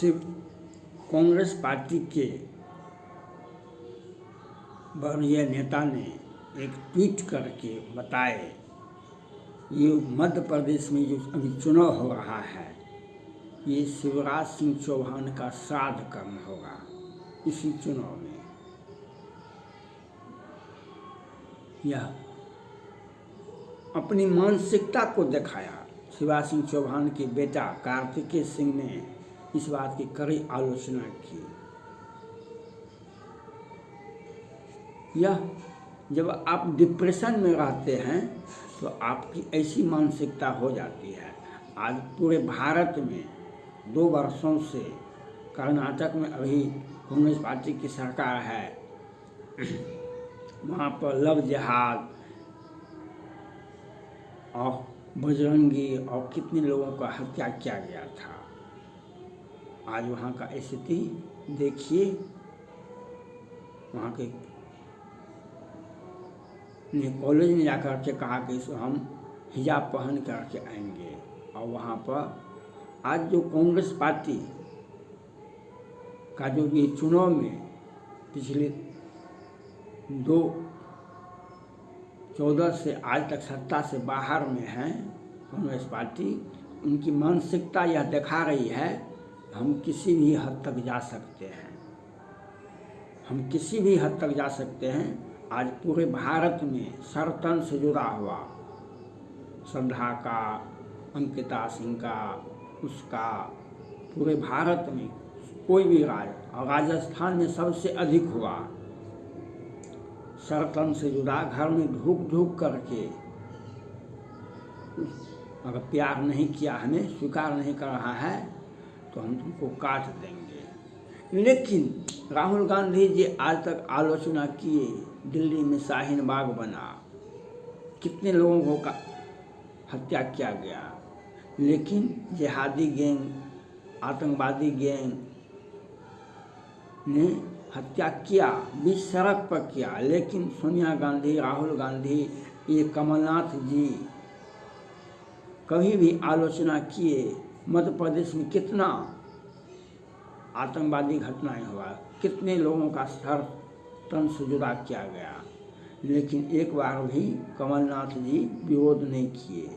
Shiv Congress party के वरीय नेता ने एक ट्वीट करके बताए, ये मध्य प्रदेश में जो अभी चुनाव हो रहा है, ये शिवराज सिंह चौहान का श्राद्ध कर्म होगा। इसी चुनाव में यह अपनी मानसिकता को दिखाया। शिवराज सिंह चौहान के बेटा कार्तिकेय सिंह ने इस बात की कड़ी आलोचना की। यह जब आप डिप्रेशन में रहते हैं तो आपकी ऐसी मानसिकता हो जाती है। आज पूरे भारत में 2 वर्षों से कर्नाटक में अभी कांग्रेस पार्टी की सरकार है, वहाँ पर लव जिहाद और बजरंगी और कितने लोगों का हत्या किया गया था। आज वहाँ का स्थिति देखिए। वहाँ के ने कॉलेज में जाकर के कहा कि हम हिजाब पहन कर के आएंगे, और वहाँ पर आज जो कांग्रेस पार्टी का जो ये चुनाव में पिछले 2014 से आज तक सत्ता से बाहर में है कांग्रेस पार्टी, उनकी मानसिकता यह दिखा रही है हम किसी भी हद तक जा सकते हैं, हम किसी भी हद तक जा सकते हैं। आज पूरे भारत में सरतन से जुड़ा हुआ श्रद्धा का, अंकिता सिंह का, उसका पूरे भारत में कोई भी और राजस्थान में सबसे अधिक हुआ। सरतन से जुड़ा, घर में ढूक ढूक करके अगर प्यार नहीं किया, हमें स्वीकार नहीं कर रहा है तो हम तुमको काट देंगे। लेकिन राहुल गांधी जी आज तक आलोचना किए, दिल्ली में शाहीन बाग बना, कितने लोगों का हत्या किया गया, लेकिन जिहादी गैंग, आतंकवादी गैंग ने हत्या किया, बीच सड़क पर किया। लेकिन सोनिया गांधी, राहुल गांधी, ये कमलनाथ जी कभी भी आलोचना किए मध्य प्रदेश में कितना आतंकवादी घटनाएं हुआ, कितने लोगों का सर तन से जुदा किया गया, लेकिन एक बार भी कमलनाथ जी विरोध नहीं किए।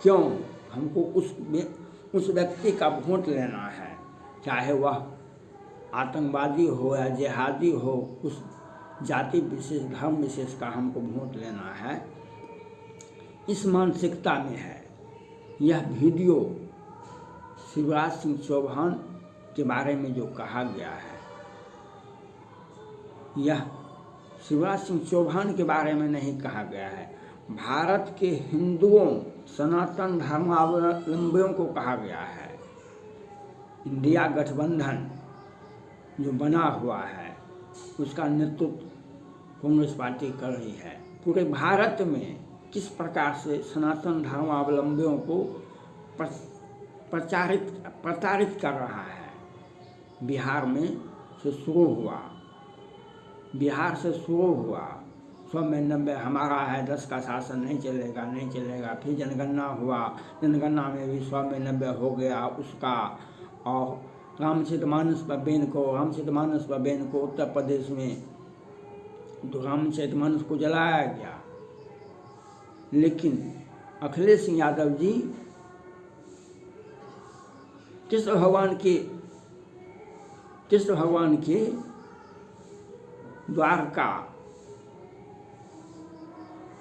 क्यों? हमको उस व्यक्ति का वोट लेना है, चाहे वह आतंकवादी हो या जिहादी हो, उस जाति विशेष, धर्म विशेष का हमको वोट लेना है। इस मानसिकता में है। यह वीडियो शिवराज सिंह चौहान के बारे में जो कहा गया है, यह शिवराज सिंह चौहान के बारे में नहीं कहा गया है, भारत के हिंदुओं, सनातन धर्मावलंबियों को कहा गया है। इंडिया गठबंधन जो बना हुआ है, उसका नेतृत्व कांग्रेस पार्टी कर रही है। पूरे भारत में किस प्रकार से सनातन धर्मावलंबियों को प्रताड़ित कर रहा है। बिहार में से शुरू हुआ, बिहार से शुरू हुआ 100 में 90 हमारा है, 10 का शासन नहीं चलेगा, नहीं चलेगा। फिर जनगणना हुआ, जनगणना में भी 100 में 90 हो गया उसका। और रामचरितमानस पर बैन को उत्तर प्रदेश में तो रामचरितमानस को जलाया गया। लेकिन अखिलेश यादव जी कृष्ण भगवान के द्वारका,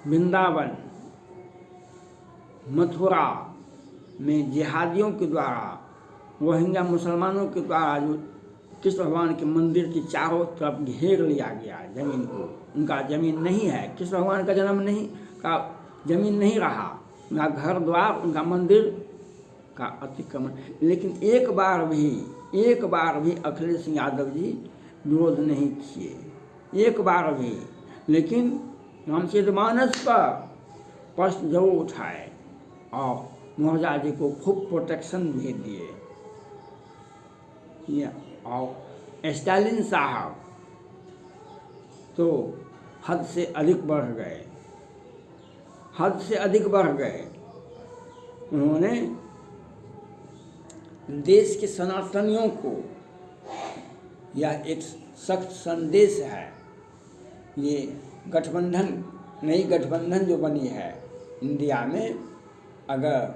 वृंदावन, मथुरा में जिहादियों के द्वारा, रोहिंग्या मुसलमानों के द्वारा जो कृष्ण भगवान के मंदिर की चारों तरफ घेर लिया गया जमीन को, उनका जमीन नहीं है, कृष्ण भगवान का जमीन नहीं रहा, उनका घर द्वार, उनका मंदिर का अतिक्रमण। लेकिन एक बार भी अखिलेश यादव जी विरोध नहीं किए, एक बार भी। लेकिन रामचरितमानस पर प्रश्न जरूर उठाए और मौर्या जी को खूब प्रोटेक्शन भी दिए। और स्टालिन साहब तो हद से अधिक बढ़ गए। उन्होंने देश के सनातनियों को यह एक सख्त संदेश है। ये गठबंधन, नई गठबंधन जो बनी है इंडिया में, अगर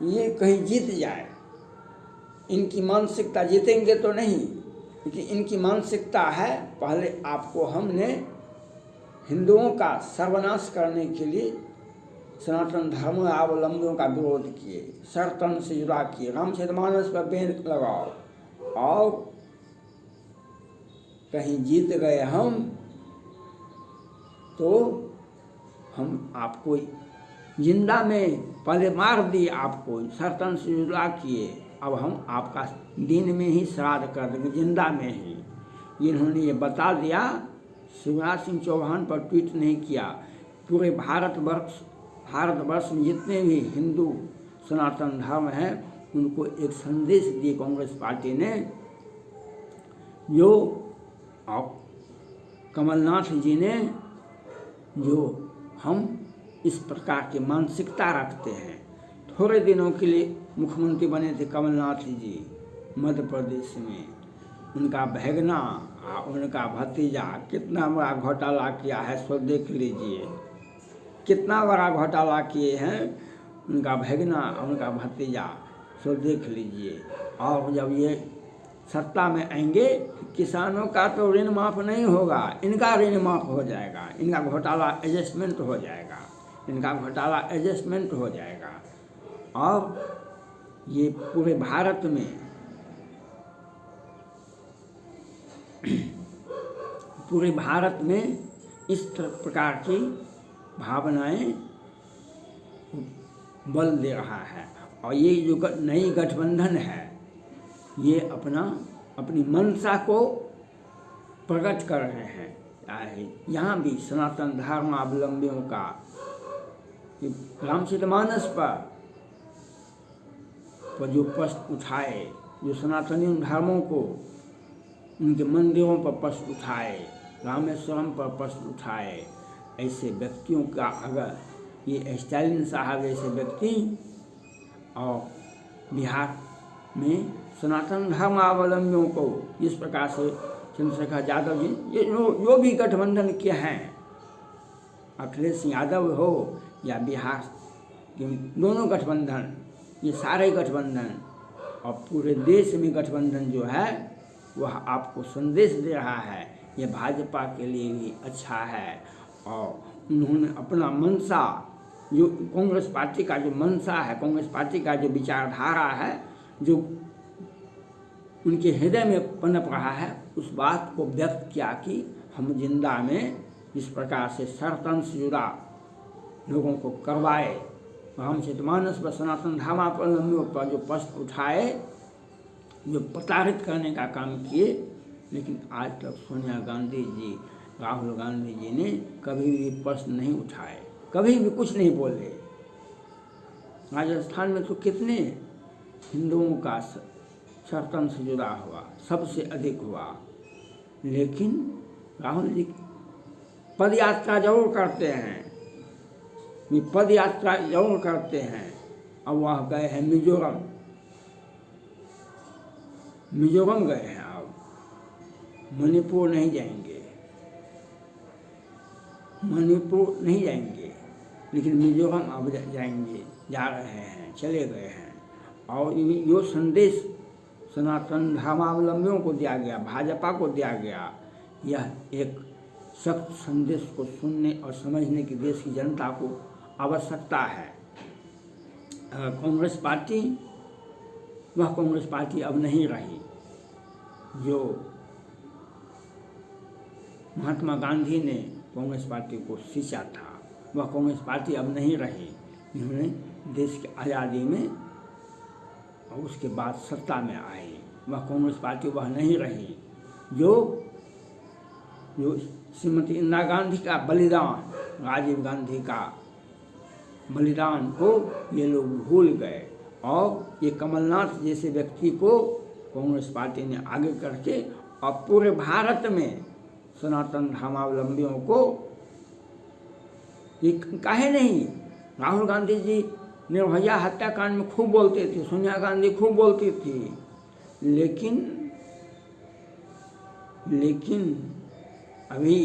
ये कहीं जीत जाए, इनकी मानसिकता, जीतेंगे तो नहीं, क्योंकि इनकी मानसिकता है पहले आपको हमने हिंदुओं का सर्वनाश करने के लिए सनातन धर्मावलंबियों का विरोध किए, सरतन से जुड़ा किए, रामचरितमानस पर बैन लगाओ, और कहीं जीत गए हम तो हम आपको जिंदा में पहले मार दिए, आपको सरतन से जुड़ा किए, अब हम आपका दिन में ही श्राद्ध कर देंगे, जिंदा में ही। इन्होंने ये बता दिया, शिवराज सिंह चौहान पर ट्वीट नहीं किया, पूरे भारतवर्ष में जितने भी हिंदू सनातन धर्म हैं उनको एक संदेश दिए कांग्रेस पार्टी ने, जो कमलनाथ जी ने, जो हम इस प्रकार की मानसिकता रखते हैं। थोड़े दिनों के लिए मुख्यमंत्री बने थे कमलनाथ जी मध्य प्रदेश में, उनका भैगना, उनका भतीजा कितना बड़ा घोटाला किया है सो देख लीजिए, कितना बड़ा घोटाला किए हैं उनका भैगना, उनका भतीजा, सो देख लीजिए। और जब ये सत्ता में आएंगे, किसानों का तो ऋण माफ़ नहीं होगा, इनका ऋण माफ़ हो जाएगा, इनका घोटाला एडजस्टमेंट हो जाएगा, इनका घोटाला एडजस्टमेंट हो जाएगा। और ये पूरे भारत में इस प्रकार की भावनाएं बल दे रहा है। और ये जो नई गठबंधन है, ये अपनी मंशा को प्रकट कर रहे हैं। यहाँ भी सनातन धर्मावलंबियों का रामचरितमानस पर जो प्रश्न उठाए, जो सनातनी धर्मों को उनके मंदिरों पर प्रश्न उठाए, रामेश्वरम पर प्रश्न उठाए, ऐसे व्यक्तियों का अगर ये स्टालिन साहब जैसे व्यक्ति और बिहार में सनातन धर्मावलंबियों को इस प्रकार से चंद्रशेखर यादव जी, ये जो भी गठबंधन के हैं, अखिलेश यादव हो या बिहार के दोनों गठबंधन, ये सारे गठबंधन और पूरे देश में गठबंधन जो है वह आपको संदेश दे रहा है, ये भाजपा के लिए भी अच्छा है। और उन्होंने अपना मंशा, जो कांग्रेस पार्टी का जो मंशा है, कांग्रेस पार्टी का जो विचारधारा है, जो उनके हृदय में पनप रहा है, उस बात को व्यक्त किया कि हम जिंदा में इस प्रकार से सरतन से जुड़ा लोगों को करवाए, रामचरितमानस पर सनातन धर्मावलंबियों पर जो प्रश्न उठाए, जो प्रताड़ित करने का काम किए, लेकिन आज तक सोनिया गांधी जी, राहुल गांधी जी ने कभी भी प्रश्न नहीं उठाए, कभी भी कुछ नहीं बोले। राजस्थान में तो कितने हिंदुओं का सरतन से जुड़ा हुआ, सबसे अधिक हुआ, लेकिन राहुल जी पद यात्रा जरूर करते हैं, ये पद यात्रा जरूर करते हैं। अब वह गए हैं मिजोरम गए हैं, अब मणिपुर नहीं जाएंगे, लेकिन मिजोरम अब जाएंगे, जा रहे हैं, चले गए हैं। और यो संदेश सनातन धर्मावलंबियों को दिया गया, भाजपा को दिया गया, यह एक सख्त संदेश को सुनने और समझने की देश की जनता को आवश्यकता है। कांग्रेस पार्टी अब नहीं रही, जो महात्मा गांधी ने कांग्रेस पार्टी को सींचा था, वह कांग्रेस पार्टी अब नहीं रही। इन्होंने देश की आज़ादी में और उसके बाद सत्ता में आई, वह कांग्रेस पार्टी वह नहीं रही। जो श्रीमती इंदिरा गांधी का बलिदान, राजीव गांधी का बलिदान को ये लोग भूल गए, और ये कमलनाथ जैसे व्यक्ति को कांग्रेस पार्टी ने आगे करके और पूरे भारत में सनातन धर्मावलंबियों को ये काहे नहीं, राहुल गांधी जी निर्भया हत्याकांड में खूब बोलते थे, सोनिया गांधी खूब बोलती थी, लेकिन अभी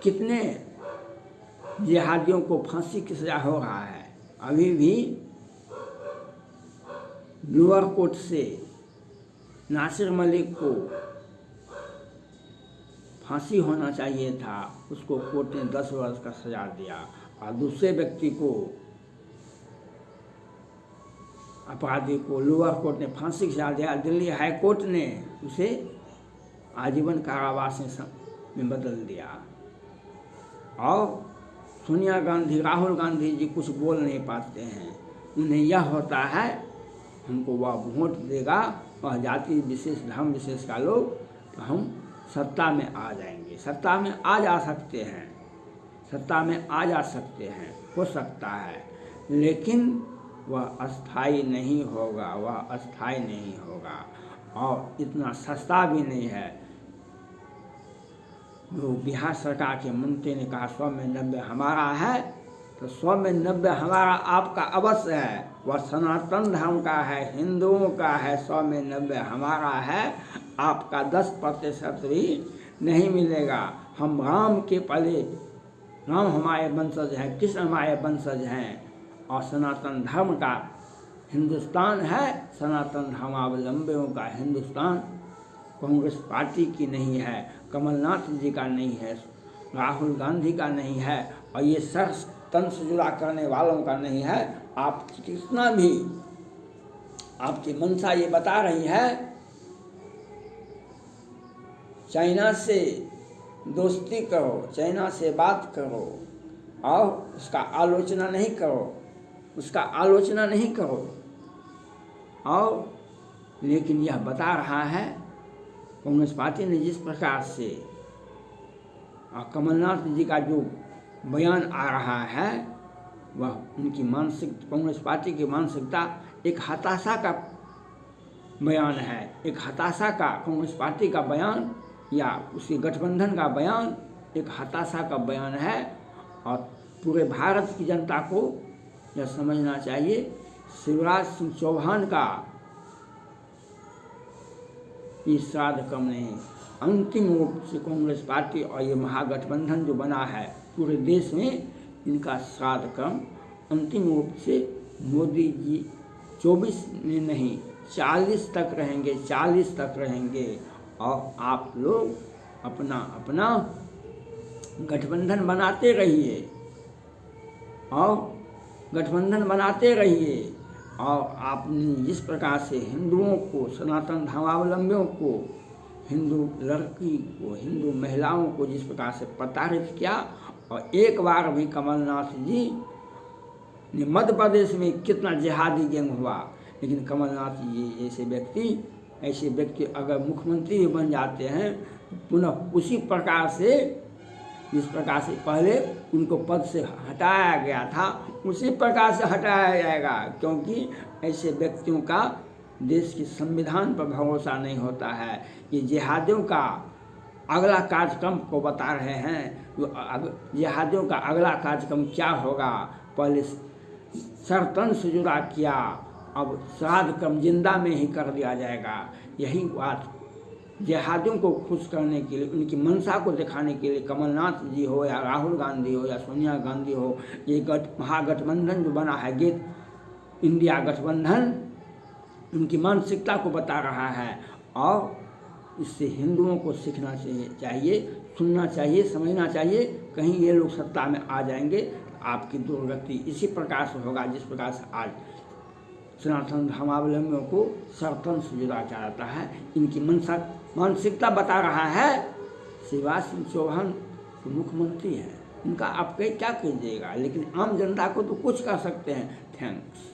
कितने जिहादियों को फांसी की सजा हो रहा है। अभी भी लोअर कोर्ट से नासिर मलिक को फांसी होना चाहिए था, उसको कोर्ट ने 10 वर्ष का सजा दिया, और दूसरे व्यक्ति को, अपराधी को लोअर कोर्ट ने फांसी की सजा दिया। दिल्ली हाई कोर्ट ने उसे आजीवन कारावास में बदल दिया। और सोनिया गांधी, राहुल गांधी जी कुछ बोल नहीं पाते हैं। उन्हें यह होता है हमको वह वोट देगा, वह जाति विशेष धर्म विशेष का लोग, तो हम सत्ता में आ जाएंगे। सत्ता में आ जा सकते हैं, सत्ता में आ जा सकते हैं, हो सकता है, लेकिन वह अस्थाई नहीं होगा, वह अस्थाई नहीं होगा, और इतना सस्ता भी नहीं है। जो बिहार सरकार के मंत्री ने कहा 100 में 90 हमारा है, तो 100 में 90 हमारा आपका अवश्य है। वह सनातन धर्म का है, हिंदुओं का है, 100 में 90 हमारा है, आपका 10% भी नहीं मिलेगा। हम राम के पले, राम हमारे वंशज हैं, कृष्ण हमारे वंशज हैं, और सनातन धर्म का हिंदुस्तान है, सनातन धर्मावलंबियों का हिंदुस्तान कांग्रेस पार्टी की नहीं है, कमलनाथ जी का नहीं है, राहुल गांधी का नहीं है, और ये सर तन से जुड़ा करने वालों का नहीं है। आप कितना भी आपकी मंशा ये बता रही है, चाइना से दोस्ती करो, चाइना से बात करो, और उसका आलोचना नहीं करो, उसका आलोचना नहीं करो, और लेकिन यह बता रहा है कांग्रेस पार्टी ने जिस प्रकार से, कमलनाथ जी का जो बयान आ रहा है, वह उनकी मानसिक, कांग्रेस पार्टी की मानसिकता एक हताशा का बयान है, एक हताशा का, कांग्रेस पार्टी का बयान या उसके गठबंधन का बयान एक हताशा का बयान है। और पूरे भारत की जनता को यह समझना चाहिए, शिवराज सिंह चौहान का ये श्राद्ध कम नहीं। अंतिम रूप से कांग्रेस पार्टी और ये महागठबंधन जो बना है पूरे देश में, इनका श्राद्ध कम अंतिम रूप से मोदी जी 24 में नहीं 40 तक रहेंगे, 40 तक रहेंगे। और आप लोग अपना अपना गठबंधन बनाते रहिए, और गठबंधन बनाते रहिए। और आपने जिस प्रकार से हिंदुओं को, सनातन धर्मावलंबियों को, हिंदू लड़की को, हिंदू महिलाओं को जिस प्रकार से प्रताड़ित किया, और एक बार भी कमलनाथ जी ने, मध्य प्रदेश में कितना जिहादी गैंग हुआ, लेकिन कमलनाथ जी ऐसे व्यक्ति अगर मुख्यमंत्री भी बन जाते हैं, पुनः उसी प्रकार से, जिस प्रकार से पहले उनको पद से हटाया गया था, उसी प्रकार से हटाया जाएगा। क्योंकि ऐसे व्यक्तियों का देश के संविधान पर भरोसा नहीं होता है। ये जिहादियों का अगला कार्यक्रम को बता रहे हैं। जिहादियों का अगला कार्यक्रम क्या होगा? पहले सरतन से जुड़ा किया, अब श्राद्ध क्रम जिंदा में ही कर दिया जाएगा। यही बात जिहादियों को खुश करने के लिए, उनकी मंशा को दिखाने के लिए कमलनाथ जी हो या राहुल गांधी हो या सोनिया गांधी हो, ये महागठबंधन जो बना है, गेट इंडिया गठबंधन, उनकी मानसिकता को बता रहा है। और इससे हिंदुओं को सीखना चाहिए, सुनना चाहिए, समझना चाहिए। कहीं ये लोग सत्ता में आ जाएंगे, आपकी दुर्गति इसी प्रकार से होगा जिस प्रकार से आज सनातन धर्मावलंबियों को सरतन से जुड़ा जाता है। इनकी मानसिकता बता रहा है। शिवराज सिंह चौहान तो मुख्यमंत्री हैं, इनका आप क्या कीजिएगा, लेकिन आम जनता को तो कुछ कर सकते हैं। थैंक्स।